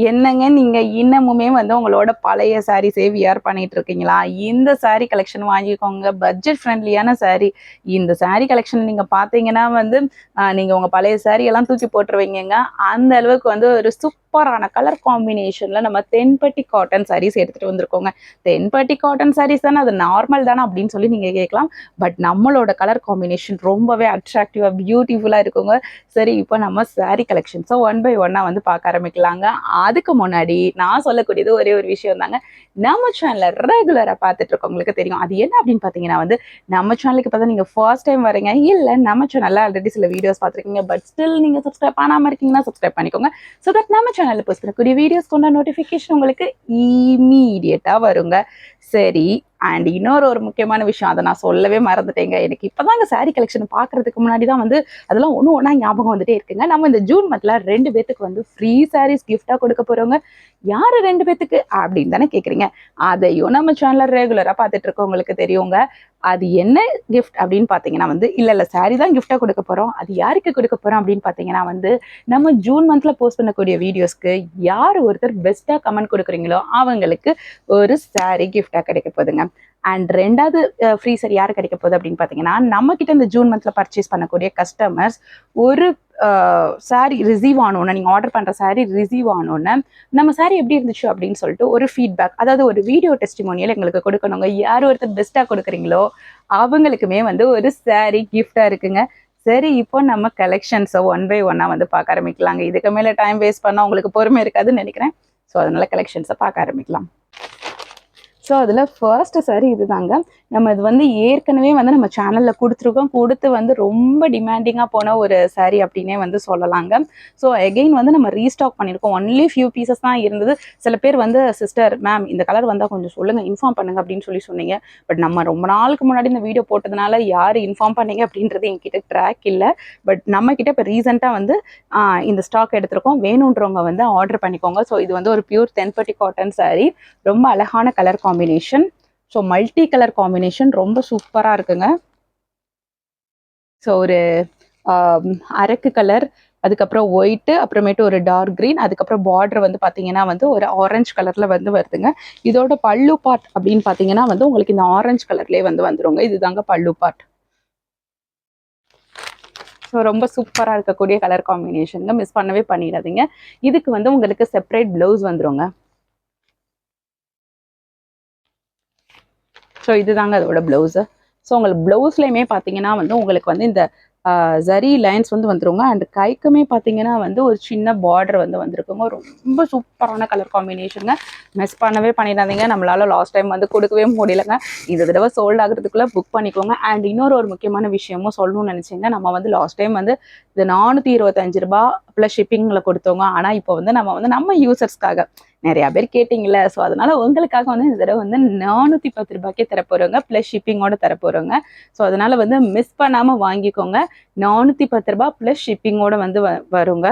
என்னங்க நீங்க இன்னமுமே வந்து உங்களோட பழைய சாரீஸே வியர் பண்ணிட்டு இருக்கீங்களா? இந்த சாரீ கலெக்ஷன் வாங்கிக்கோங்க. பட்ஜெட் ஃப்ரெண்ட்லியான சாரீ. இந்த சாரீ கலெக்ஷன் நீங்க பார்த்தீங்கன்னா வந்து, நீங்க உங்க பழைய சாரீ எல்லாம் தூக்கி போட்டுருவீங்கங்க. அந்த அளவுக்கு வந்து ஒரு சூப்பரான கலர் காம்பினேஷன்ல நம்ம தென்பட்டி காட்டன் சாரீஸ் எடுத்துட்டு வந்திருக்கோங்க. தென்பட்டி காட்டன் சாரீஸ் தானே, அது நார்மல் தானே அப்படின்னு சொல்லி நீங்க கேட்கலாம். பட் நம்மளோட கலர் காம்பினேஷன் ரொம்பவே அட்ராக்டிவா, பியூட்டிஃபுல்லா இருக்குங்க. சரி, இப்போ நம்ம சாரீ கலெக்ஷன்ஸை ஒன் பை ஒன்னா வந்து பார்க்க ஆரம்பிக்கலாங்க. அதுக்கு முன்னாடி நான் சொல்லக்கூடியது ஒரே ஒரு விஷயம் தாங்க. நம்ம சேனலை ரெகுலரா பார்த்துட்டு இருக்கவங்களுக்கு தெரியும். அது என்ன அப்படின்னு பார்த்தீங்கன்னா வந்து, நம்ம சேனலுக்கு பார்த்தா நீங்க ஃபர்ஸ்ட் டைம் வரீங்க, இல்ல நம்ம சேனல்ல ஆல்ரெடி சில வீடியோஸ் பார்த்துருக்கீங்க, பட் ஸ்டில் நீங்க சப்ஸ்கிரைப் பண்ணாம இருக்கீங்கன்னா சப்ஸ்கிரைப் பண்ணிக்கோங்க. ஸோ தட் நம்ம சேனல்ல போஸ்ட் பண்ணக்கூடிய வீடியோஸ் கொண்ட நோட்டிஃபிகேஷன் உங்களுக்கு இமீடியட்டா வருங்க. சரி, அண்ட் இன்னொரு ஒரு முக்கியமான விஷயம், அதை நான் சொல்லவே மறந்துட்டேங்க. எனக்கு இப்பதாங்க சாரீ கலெக்ஷன் பார்க்கறதுக்கு முன்னாடி தான் வந்து அதெல்லாம் ஒன்று ஒன்றா ஞாபகம் வந்துட்டே இருக்குங்க. நம்ம இந்த ஜூன் மந்த்ல 2 பேத்துக்கு வந்து ஃப்ரீ சாரீஸ் கிஃப்டா கொடுக்க போறோங்க. யாரு 2 பேத்துக்கு அப்படின்னு தானே கேக்குறீங்க. அதையும் நம்ம சேனல்ல ரெகுலரா பார்த்துட்டு இருக்கவங்களுக்கு தெரியுங்க. அது என்ன கிஃப்ட் அப்படின்னு பார்த்தீங்கன்னா வந்து, இல்ல சாரீ தான் கிஃப்டா கொடுக்க போறோம். அது யாருக்கு கொடுக்க போறோம் அப்படின்னு பார்த்தீங்கன்னா வந்து, நம்ம ஜூன் மந்த்ல போஸ்ட் பண்ணக்கூடிய வீடியோஸ்க்கு யார் ஒருத்தர் பெஸ்டா கமெண்ட் கொடுக்குறீங்களோ அவங்களுக்கு ஒரு சாரீ கிஃப்டா கிடைக்க போகுதுங்க. அண்ட் 2வது ஃப்ரீ சாரீ யாரு கிடைக்க போகுது அப்படின்னு பார்த்தீங்கன்னா, நம்ம கிட்ட இந்த ஜூன் மந்த்ல பர்ச்சேஸ் பண்ணக்கூடிய கஸ்டமர்ஸ் ஒரு சாரீ ரிசீவ் ஆனோன்னு, நீங்க ஆர்டர் பண்ற சாரீ ரிசீவ் ஆனோன்னு நம்ம சாரீ எப்படி இருந்துச்சு அப்படின்னு சொல்லிட்டு ஒரு ஃபீட்பேக், அதாவது ஒரு வீடியோ டெஸ்டிமோனியல் எங்களுக்கு கொடுக்கணுங்க. யார் ஒருத்தர் பெஸ்டா கொடுக்குறீங்களோ அவங்களுக்குமே வந்து ஒரு சாரீ கிஃப்டா இருக்குங்க. சரி, இப்போ நம்ம கலெக்ஷன்ஸை ஒன் பை ஒன்னா வந்து பார்க்க ஆரம்பிக்கலாங்க. இதுக்கு மேல டைம் வேஸ்ட் பண்ணா உங்களுக்கு பொறுமை இருக்காதுன்னு நினைக்கிறேன். ஸோ அதனால கலெக்ஷன்ஸை பார்க்க ஆரம்பிக்கலாம். ஸோ அதில் ஃபர்ஸ்ட் சாரீ இதுதாங்க. நம்ம இது வந்து ஏற்கனவே வந்து நம்ம சேனலில் கொடுத்துருக்கோம். கொடுத்து வந்து ரொம்ப டிமாண்டிங்காக போன ஒரு சாரீ அப்படின்னே வந்து சொல்லலாங்க. ஸோ அகெயின் வந்து நம்ம ரீஸ்டாக் பண்ணியிருக்கோம். ஒன்லி ஃபியூ பீசஸ் தான் இருந்தது. சில பேர் வந்து சிஸ்டர் மேம் இந்த கலர் வந்தால் கொஞ்சம் சொல்லுங்கள், இன்ஃபார்ம் பண்ணுங்க அப்படின்னு சொல்லி சொன்னீங்க. பட் நம்ம ரொம்ப நாளுக்கு முன்னாடி இந்த வீடியோ போட்டதுனால யார் இன்ஃபார்ம் பண்ணீங்க அப்படின்றது என்கிட்ட ட்ராக் இல்லை. பட் நம்ம கிட்ட இப்போ ரீசெண்டாக வந்து இந்த ஸ்டாக் எடுத்திருக்கோம். வேணுன்றவங்க வந்து ஆர்டர் பண்ணிக்கோங்க. ஸோ இது வந்து ஒரு பியூர் தென்பட்டி காட்டன் சாரீ. ரொம்ப அழகான colour combination. So multi colour combination ரொம்ப சூப்பராக இருக்குங்க. ஸோ ஒரு அரக்கு கலர், அதுக்கப்புறம் ஒயிட்டு, அப்புறமேட்டு ஒரு டார்க் கிரீன், அதுக்கப்புறம் பார்டர் வந்து பார்த்தீங்கன்னா வந்து ஒரு ஆரஞ்சு கலரில் வந்து வருதுங்க. இதோட பல்லு பார்ட் அப்படின்னு பார்த்தீங்கன்னா வந்து உங்களுக்கு இந்த ஆரஞ்சு கலர்லேயே வந்து வந்துருங்க. இதுதாங்க பல்லு பார்ட். ஸோ ரொம்ப சூப்பராக இருக்கக்கூடிய கலர் காம்பினேஷனுங்க. மிஸ் பண்ணவே பண்ணிடாதீங்க. இதுக்கு வந்து உங்களுக்கு செப்பரேட் ப்ளவுஸ் வந்துருங்க. ஸோ இதுதாங்க அதோட ப்ளவுஸு. ஸோ உங்களுக்கு ப்ளவுஸ்லையுமே பார்த்தீங்கன்னா வந்து உங்களுக்கு வந்து இந்த ஜரி லைன்ஸ் வந்து வந்துருங்க. அண்ட் கைக்குமே பார்த்தீங்கன்னா வந்து ஒரு சின்ன பார்டர் வந்து வந்திருக்குங்க. ரொம்ப சூப்பரான கலர் காம்பினேஷனுங்க. மிஸ் பண்ணவே பண்ணிடாதீங்க. நம்மளால லாஸ்ட் டைம் வந்து கொடுக்கவே முடியலங்க. இந்த தடவை சோல்ட் ஆகிறதுக்குள்ளே புக் பண்ணிக்கோங்க. அண்ட் இன்னொரு முக்கியமான விஷயமும் சொல்லணும்னு நினச்சிங்க. நம்ம வந்து லாஸ்ட் டைம் வந்து இது 425 ரூபா ப்ளஸ் ஷிப்பிங்கில் கொடுத்தோங்க. ஆனால் இப்போ வந்து நம்ம யூசர்ஸ்க்காக நிறைய பேர் கேட்டிங்கல்ல, ஸோ அதனால உங்களுக்காக வந்து இந்த தடவை வந்து 410 ரூபாய்க்கே தரப்போறோங்க, ப்ளஸ் ஷிப்பிங்கோட தரப்போறோங்க. ஸோ அதனால வந்து மிஸ் பண்ணாம வாங்கிக்கோங்க. 410 ரூபாய் ப்ளஸ் ஷிப்பிங்கோட வந்து வருங்க.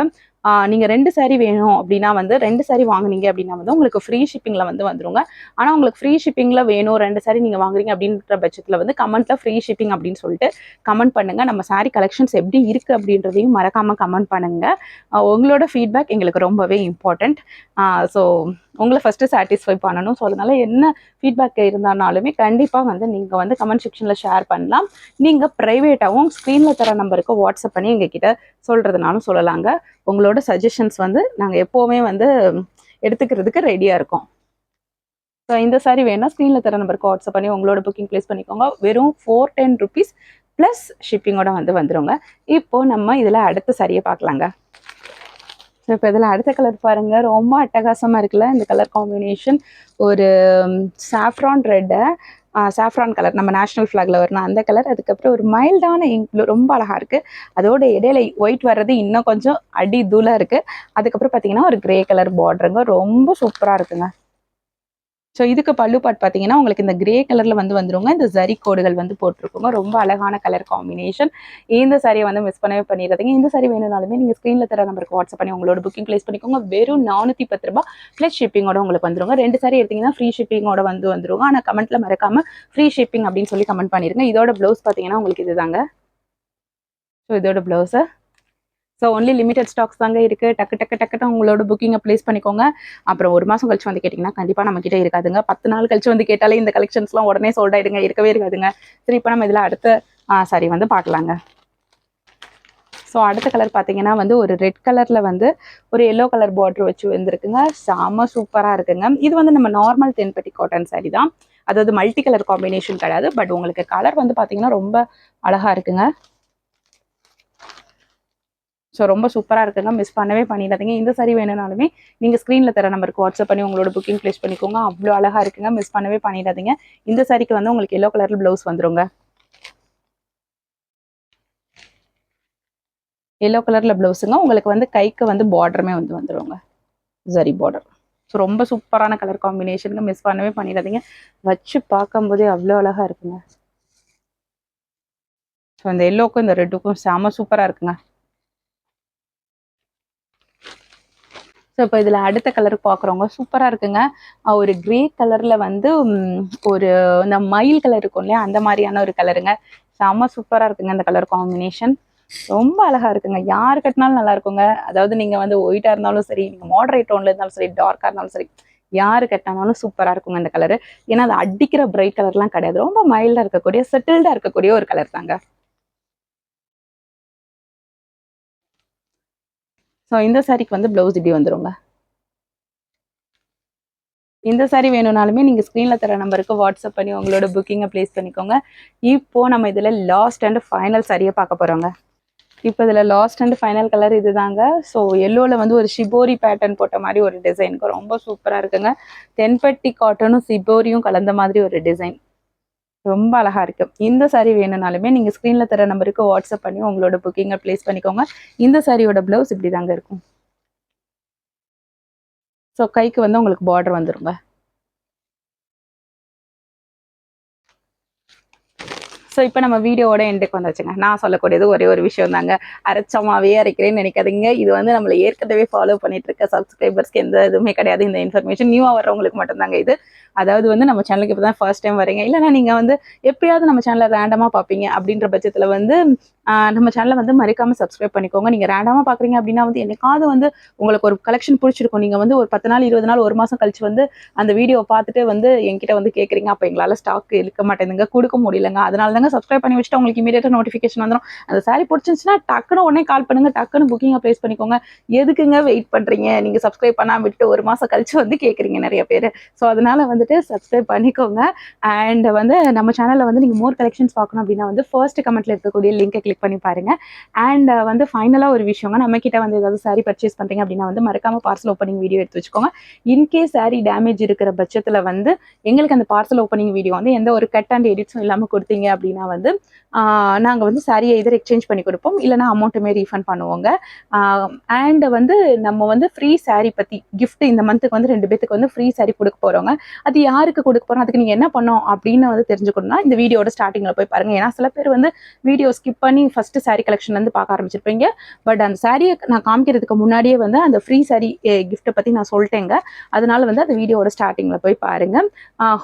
நீங்க 2 சாரீ வேணும் அப்படின்னா வந்து 2 சாரீ வாங்குனீங்க அப்படின்னா வந்து உங்களுக்கு ஃப்ரீ ஷிப்பிங்ல வந்து வந்துருங்க. ஆனா உங்களுக்கு ஃப்ரீ ஷிப்பிங்ல வேணும் 2 சாரீ நீங்க வாங்குறீங்க அப்படின்ற பட்சத்துல வந்து கமெண்ட்ல ஃப்ரீ ஷிப்பிங் அப்படின்னு சொல்லிட்டு கமெண்ட் பண்ணுங்க. நம்ம சாரீ கலெக்ஷன்ஸ் எப்படி இருக்கு அப்படின்றதையும் மறக்காம கமெண்ட் பண்ணுங்க. உங்களோட ஃபீட்பேக் எங்களுக்கு ரொம்பவே இம்பார்ட்டன்ட். ஸோ உங்களை ஃபஸ்ட்டு சாட்டிஸ்ஃபை பண்ணணும். ஸோ அதனால என்ன ஃபீட்பேக் இருந்தாலுமே கண்டிப்பாக வந்து நீங்கள் வந்து கமெண்ட் செக்ஷனில் ஷேர் பண்ணலாம். நீங்கள் ப்ரைவேட்டாகவும் ஸ்க்ரீனில் தர நம்பருக்கு வாட்ஸ்அப் பண்ணி எங்ககிட்ட சொல்கிறதுனாலும் சொல்லலாங்க. உங்களோட சஜஷன்ஸ் வந்து நாங்கள் எப்போவுமே வந்து எடுத்துக்கிறதுக்கு ரெடியாக இருக்கோம். ஸோ இந்த சாரீ வேணால் ஸ்க்ரீனில் தர நம்பருக்கு வாட்ஸ்அப் பண்ணி உங்களோட புக்கிங் ப்ளேஸ் பண்ணிக்கோங்க. வெறும் 410 ருபீஸ் ப்ளஸ் ஷிப்பிங்கோட வந்து வந்துடுங்க. இப்போது நம்ம இதில் அடுத்த சாரியை பார்க்கலாங்க. ஸோ இப்போ இதில் அடுத்த கலர் பாருங்கள், ரொம்ப அட்டகாசமாக இருக்குல்ல இந்த கலர் காம்பினேஷன். ஒரு சாஃப்ரான் ரெட்டு, சாஃப்ரான் கலர் நம்ம நேஷ்னல் ஃப்ளாகில் வரணும் அந்த கலர். அதுக்கப்புறம் ஒரு மைல்டான இங்க் ப்ளூ ரொம்ப அழகாக இருக்குது. அதோட இடையில ஒயிட் வர்றது இன்னும் கொஞ்சம் அடி தூளாக இருக்குது. அதுக்கப்புறம் பார்த்தீங்கன்னா ஒரு கிரே கலர் பார்டருங்க, ரொம்ப சூப்பராக இருக்குங்க. ஸோ இதுக்கு பல்லு பார்ட் பார்த்தீங்கன்னா உங்களுக்கு இந்த கிரே கலரில் வந்து வந்துருங்க. இந்த ஜரி கோடுகள் வந்து போட்டிருக்கோங்க. ரொம்ப அழகான கலர் காம்பினேஷன். இந்த சாரியை வந்து மிஸ் பண்ணவே பண்ணிடாதீங்க. இந்த சாரி வேணும்னாலுமே நீங்கள் ஸ்க்ரீனில் தர நம்பருக்கு வாட்ஸ்அப் பண்ணி உங்களோட புக்கிங் ப்ளேஸ் பண்ணிக்கோங்க. வெறும் 410 ரூபாய் ப்ளஸ் ஷிப்பிங்கோட உங்களுக்கு வந்துருங்க. 2 சாரி எடுத்தீங்கன்னா ஃப்ரீ ஷிப்பிங்கோட வந்துருங்க. ஆனால் கமெண்ட்ல மறக்காம ஃப்ரீ ஷிப்பிங் அப்படின்னு சொல்லி கமெண்ட் பண்ணிருங்க. இதோட ப்ளவுஸ் பார்த்தீங்கன்னா உங்களுக்கு இதுதாங்க. ஸோ இதோட ப்ளவுஸை ஸோ ஒன்லி லிமிடெட் ஸ்டாக்ஸ் தாங்க இருக்குது. டக்கு டக்கு டக்குன்னு உங்களோட புக்கிங்கை ப்ளேஸ் பண்ணிக்கோங்க. அப்புறம் ஒரு மாதம் கழிச்சு வந்து கேட்டிங்கன்னா கண்டிப்பாக நம்மக்கிட்ட இருக்காதுங்க. 10 நாள் கழிச்சு வந்து கேட்டாலே இந்த கலெக்ஷன்ஸ்லாம் உடனே சோல்ட் ஆகிடுங்க, இருக்கவே இருக்காதுங்க. சரி, இப்போ நம்ம இதில் அடுத்த சாரி வந்து பார்க்கலாங்க. ஸோ அடுத்த கலர் பார்த்தீங்கன்னா வந்து ஒரு ரெட் கலரில் வந்து ஒரு எல்லோ கலர் பார்டர் வச்சு வந்துருக்குங்க. செம்ம சூப்பராக இருக்குங்க. இது வந்து நம்ம நார்மல் தென்பட்டி காட்டன் சாரி தான், அதாவது மல்டி கலர் காம்பினேஷன் கிடையாது. பட் உங்களுக்கு கலர் வந்து பார்த்தீங்கன்னா ரொம்ப அழகாக இருக்குங்க. ஸோ ரொம்ப சூப்பராக இருக்குங்க, மிஸ் பண்ணவே பண்ணிடாதீங்க. இந்த சாரி வேணும்னாலுமே நீங்கள் ஸ்க்ரீனில் தர நம்பருக்கு வாட்ஸ்அப் பண்ணி உங்களோட புக்கிங் ப்ளேஸ் பண்ணிக்கோங்க. அவ்வளோ அழகாக இருக்குங்க, மிஸ் பண்ணவே பண்ணிடாதீங்க. இந்த சாரிக்கு வந்து உங்களுக்கு எல்லோ கலரில் ப்ளவுஸ் வந்துருங்க. எல்லோ கலரில் ப்ளவுஸுங்க. உங்களுக்கு வந்து கைக்கு வந்து பார்டருமே வந்து வந்துடுங்க, ஜரி பார்டர். ஸோ ரொம்ப சூப்பரான கலர் காம்பினேஷனுங்க, மிஸ் பண்ணவே பண்ணிடாதீங்க. வச்சு பார்க்கும்போதே அவ்வளோ அழகாக இருக்குங்க. ஸோ இந்த எல்லோக்கும் இந்த ரெட்டுக்கும் செம சூப்பராக இருக்குங்க. ஸோ இப்போ இதில் அடுத்த கலர் பார்க்குறவங்க சூப்பராக இருக்குங்க. ஒரு கிரே கலரில் வந்து ஒரு இந்த மயில் கலர் இருக்கும் இல்லையா, அந்த மாதிரியான ஒரு கலருங்க. செம சூப்பராக இருக்குங்க இந்த கலர் காம்பினேஷன். ரொம்ப அழகாக இருக்குங்க. யார் கட்டினாலும் நல்லா இருக்குங்க. அதாவது நீங்கள் வந்து ஒயிட்டாக இருந்தாலும் சரி, நீங்கள் மாடரேட் டோனில் இருந்தாலும் சரி, டார்க்காக இருந்தாலும் சரி, யார் கட்டினாலும் சூப்பராக இருக்குங்க இந்த கலரு. ஏன்னா அது அடிக்கிற பிரைட் கலர்லாம் கிடையாது, ரொம்ப மைல்டாக இருக்கக்கூடிய செட்டில்டாக இருக்கக்கூடிய ஒரு கலர் தாங்க. ஸோ இந்த சாரிக்கு வந்து ப்ளவுஸ் இப்படி வந்துருங்க. இந்த சாரி வேணும்னாலுமே நீங்கள் ஸ்க்ரீனில் தர நம்பருக்கு வாட்ஸ்அப் பண்ணி உங்களோட புக்கிங்கை ப்ளேஸ் பண்ணிக்கோங்க. இப்போது நம்ம இதில் லாஸ்ட் அண்ட் ஃபைனல் சாரியை பார்க்க போகிறோங்க. இப்போ இதில் லாஸ்ட் அண்ட் ஃபைனல் கலர் இது தாங்க. ஸோ எல்லோவில் வந்து ஒரு ஷிபோரி பேட்டர்ன் போட்ட மாதிரி ஒரு டிசைனுக்கு ரொம்ப சூப்பராக இருக்குங்க. தென்பட்டி காட்டனும் சிபோரியும் கலந்த மாதிரி ஒரு டிசைன், ரொம்ப அழகாக இருக்குது. இந்த சாரி வேணும்னாலுமே நீங்கள் ஸ்க்ரீனில் தர நம்பருக்கு வாட்ஸ்அப் பண்ணி உங்களோட புக்கிங்கை ப்ளேஸ் பண்ணிக்கோங்க. இந்த சாரியோட ப்ளவுஸ் இப்படி தாங்க இருக்கும். ஸோ கைக்கு வந்து உங்களுக்கு பார்டர் வந்துருங்க. ஸோ இப்போ நம்ம வீடியோவோட எண்டுக்கு வந்தாச்சுங்க. நான் சொல்லக்கூடியது ஒரே ஒரு விஷயம் தாங்க, அரைச்சமாவே அரைக்கிறேன்னு நினைக்காதீங்க. இது வந்து நம்மளை ஏற்கனவே ஃபாலோ பண்ணிட்டு இருக்க சப்ஸ்கிரைபர்ஸ்க்கு எந்த இதுவுமே கிடையாது. இந்த இன்ஃபர்மேஷன் நியூவாக வரவங்களுக்கு மட்டும்தாங்க இது. அதாவது வந்து நம்ம சேனலுக்கு இப்போ தான் ஃபர்ஸ்ட் டைம் வரீங்க, இல்லைனா நீங்கள் வந்து எப்பயாவது நம்ம சேனலை ரேண்டமாக பார்ப்பீங்க அப்படின்ற பட்சத்தில் வந்து நம்ம சேனலை வந்து மறக்காமல் சப்ஸ்கிரைப் பண்ணிக்கோங்க. நீங்கள் ரேண்டமாக பார்க்குறீங்க அப்படின்னா வந்து என்னைக்காவது வந்து உங்களுக்கு ஒரு கலெக்ஷன் பிடிச்சிருக்கும், நீங்கள் வந்து ஒரு 10 நாள் 20 நாள் ஒரு மாதம் கழிச்சு வந்து அந்த வீடியோவை பார்த்துட்டு வந்து என்கிட்ட வந்து கேட்குறீங்க. அப்போ எங்களால் ஸ்டாக் இருக்க மாட்டேங்குதுங்க, கொடுக்க முடியலங்க. அதனால தாங்க சப்ஸ்கிரைப் பண்ணி வச்சுட்டு உங்களுக்கு இமீடியட்டாக நோட்டிஃபிகேஷன் வந்துடும். அந்த சாரி பிடிச்சிருந்துச்சுன்னா டக்குன்னு உடனே கால் பண்ணுங்க, டக்குன்னு புக்கிங்கை ப்ளேஸ் பண்ணிக்கோங்க. எதுக்குங்க வெயிட் பண்ணுறீங்க? நீங்கள் சப்ஸ்கிரைப் பண்ணாமல் விட்டு ஒரு மாதம் கழிச்சு வந்து கேட்குறீங்க நிறைய பேர். ஸோ அதனால வந்துட்டு சப்ஸ்கிரைப் பண்ணிக்கோங்க. அண்ட் வந்து நம்ம சேனலில் வந்து நீங்கள் மோர் கலெக்ஷன்ஸ் பார்க்கணும் அப்படின்னா வந்து ஃபர்ஸ்ட் கமெண்ட்டில் இருக்கக்கூடிய லிங்கை கிளிக் பண்ணி பாருங்க. அண்ட் வந்து ஃபைனலாக ஒரு விஷயங்க, நம்ம கிட்ட வந்து ஏதாவது சாரி பர்ச்சேஸ் பண்ணுறீங்க அப்படின்னா வந்து மறக்காம பார்சல் ஓப்பனிங் வீடியோ எடுத்து வச்சுக்கோங்க. இன்கேஸ் சாரி டேமேஜ் இருக்கிற பட்சத்தில் வந்து எங்களுக்கு அந்த பார்சல் ஓப்பனிங் வீடியோ வந்து எந்த ஒரு கட் அண்ட் எடிட்ஸும் இல்லாமல் கொடுத்தீங்க அப்படின்னா வந்து நாங்கள் வந்து சாரியை எதிர் எக்ஸ்சேஞ்ச் பண்ணி கொடுப்போம், இல்லைனா அமௌண்ட்டுமே ரீஃபண்ட் பண்ணுவோங்க. அண்ட் வந்து நம்ம வந்து ஃப்ரீ சாரி பற்றி கிஃப்ட் இந்த மந்த்துக்கு வந்து 2 பேத்துக்கு வந்து ஃப்ரீ சாரி கொடுக்க போகிறோங்க. அது யாருக்கு கொடுக்க போகிறோம், அதுக்கு நீங்கள் என்ன பண்ணோம் அப்படின்னு வந்து தெரிஞ்சுக்கணும்னா இந்த வீடியோட ஸ்டார்டிங்கில் போய் பாருங்கள். ஏன்னா சில பேர் வந்து வீடியோ ஸ்கிப் பண்ணி ஃபஸ்ட்டு சாரி கலெக்ஷன்லேருந்து பார்க்க ஆரம்பிச்சிருப்பீங்க. பட் அந்த சாரியை நான் காமிக்கிறதுக்கு முன்னாடியே வந்து அந்த ஃப்ரீ சாரி கிஃப்ட்டை பற்றி நான் சொல்லிட்டேங்க. அதனால வந்து அந்த வீடியோட ஸ்டார்டிங்கில் போய் பாருங்கள்.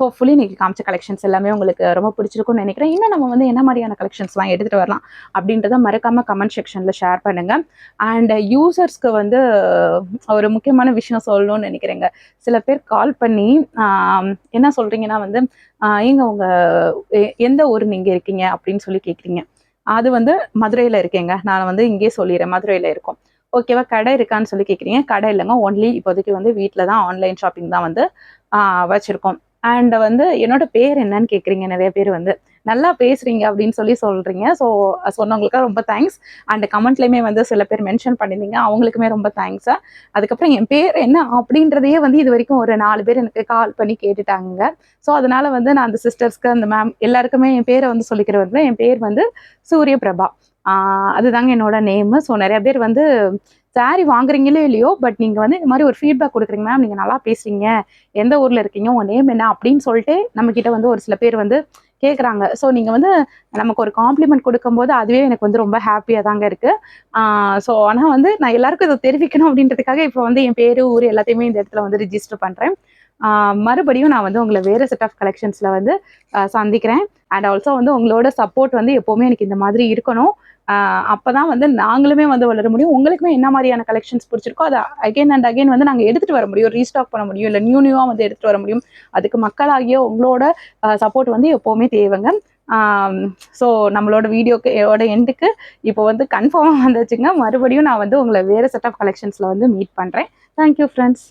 ஹோப்ஃபுல்லி நீங்கள் காமிச்ச கலெக்ஷன்ஸ் எல்லாமே உங்களுக்கு ரொம்ப பிடிச்சிருக்கும்னு நினைக்கிறேன். இன்னும் நம்ம வந்து என்ன மாதிரியான கலெக்ஷன்ஸ்லாம் எடுத்துகிட்டு வரலாம் அப்படின்றத மறக்காமல் கமெண்ட் செக்ஷனில் ஷேர் பண்ணுங்கள். அண்ட் யூசர்ஸ்க்கு வந்து ஒரு முக்கியமான விஷயம் சொல்லணும்னு நினைக்கிறேங்க. சில பேர் கால் பண்ணி என்ன சொல்கிறீங்கன்னா வந்து எங்க உங்கள் எந்த ஊர் நீங்கள் இருக்கீங்க அப்படின்னு சொல்லி கேட்குறீங்க. அது வந்து மதுரையில் இருக்கேங்க, நான் வந்து இங்கே சொல்லிடுறேன், மதுரையில் இருக்கோம். ஓகேவா, கடை இருக்கான்னு சொல்லி கேட்குறீங்க. கடை இல்லைங்க, ஒன்லி இப்போதைக்கு வந்து வீட்டில் தான் ஆன்லைன் ஷாப்பிங் தான் வந்து வச்சுருக்கோம். அண்ட் வந்து என்னோட பேர் என்னன்னு கேட்குறீங்க நிறைய பேர், வந்து நல்லா பேசுறீங்க அப்படின்னு சொல்லி சொல்றீங்க. ஸோ சொன்னவங்களுக்கு ரொம்ப தேங்க்ஸ். அண்ட் கமெண்ட்லையுமே வந்து சில பேர் மென்ஷன் பண்ணியிருந்தீங்க, அவங்களுக்குமே ரொம்ப தேங்க்ஸ். அதுக்கப்புறம் என் பேர் என்ன அப்படின்றதையே வந்து இது வரைக்கும் ஒரு 4 பேர் எனக்கு கால் பண்ணி கேட்டுட்டாங்க. ஸோ அதனால வந்து நான் அந்த சிஸ்டர்ஸ்க்கு அந்த மேம் எல்லாருக்குமே என் பேரை வந்து சொல்லிக்கிறேன். என் பேர் வந்து சூரியபிரபா, அதுதாங்க என்னோட நேமு. ஸோ நிறைய பேர் வந்து சாரி வாங்குறீங்களோ இல்லையோ, பட் நீங்கள் வந்து இந்த மாதிரி ஒரு ஃபீட்பேக் கொடுக்குறீங்க, மேம் நீங்கள் நல்லா பேசுறீங்க, எந்த ஊரில் இருக்கீங்க, உங்கள் நேம் என்ன அப்படின்னு சொல்லிட்டு நம்மக்கிட்ட வந்து ஒரு சில பேர் வந்து கேட்குறாங்க. ஸோ நீங்கள் வந்து நமக்கு ஒரு காம்ப்ளிமெண்ட் கொடுக்கும்போது அதுவே எனக்கு வந்து ரொம்ப ஹாப்பியாக தாங்க இருக்குது. ஸோ ஆனால் வந்து நான் எல்லாருக்கும் இதை தெரிவிக்கணும் அப்படின்றதுக்காக இப்போ வந்து என் பேர் ஊர் எல்லாத்தையுமே இந்த இடத்துல வந்து ரிஜிஸ்டர் பண்ணுறேன். மறுபடியும் நான் வந்து உங்களை வேறு செட் ஆஃப் கலெக்ஷன்ஸில் வந்து சந்திக்கிறேன். அண்ட் ஆல்சோ வந்து உங்களோட சப்போர்ட் வந்து எப்போவுமே எனக்கு இந்த மாதிரி இருக்கணும். அப்பதான் வந்து நாங்களுமே வந்து வளர முடியும். உங்களுக்குமே என்ன மாதிரியான கலெக்ஷன்ஸ் பிடிச்சிருக்கோ அதை அகைன் அண்ட் அகைன் வந்து நாங்கள் எடுத்துட்டு வர முடியும், ரீஸ்டாக் பண்ண முடியும், இல்லை நியூவா வந்து எடுத்துட்டு வர முடியும். அதுக்கு மக்களாகிய உங்களோட சப்போர்ட் வந்து எப்பவுமே தேவைங்க. ஸோ நம்மளோட வீடியோக்கு எண்டுக்கு இப்போ வந்து கன்ஃபார்மாக வந்துச்சுங்க. மறுபடியும் நான் வந்து உங்களை வேறு செட் ஆஃப் கலெக்ஷன்ஸில் வந்து மீட் பண்ணுறேன். Thank you friends.